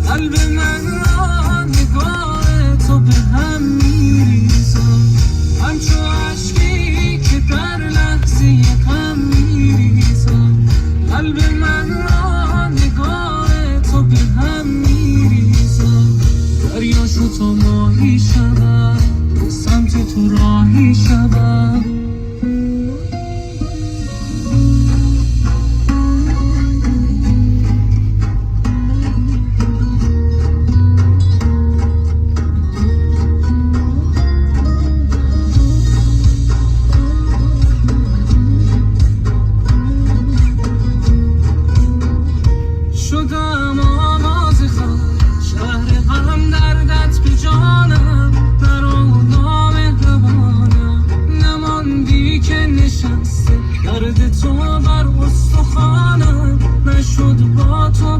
قلب من را نگاه تو به هم میریزم، همچو عشقی که در لحظه غم میریزم. قلب من را نگاه تو به هم میریزم، دریا شو تا ماهی شدم، به سمت تو راهی شدم. شدم آواز خود شهر غم، دردت به جانم، برا نام روانم نماندی که نشسته درد تو بر استخوانم، نشد با تو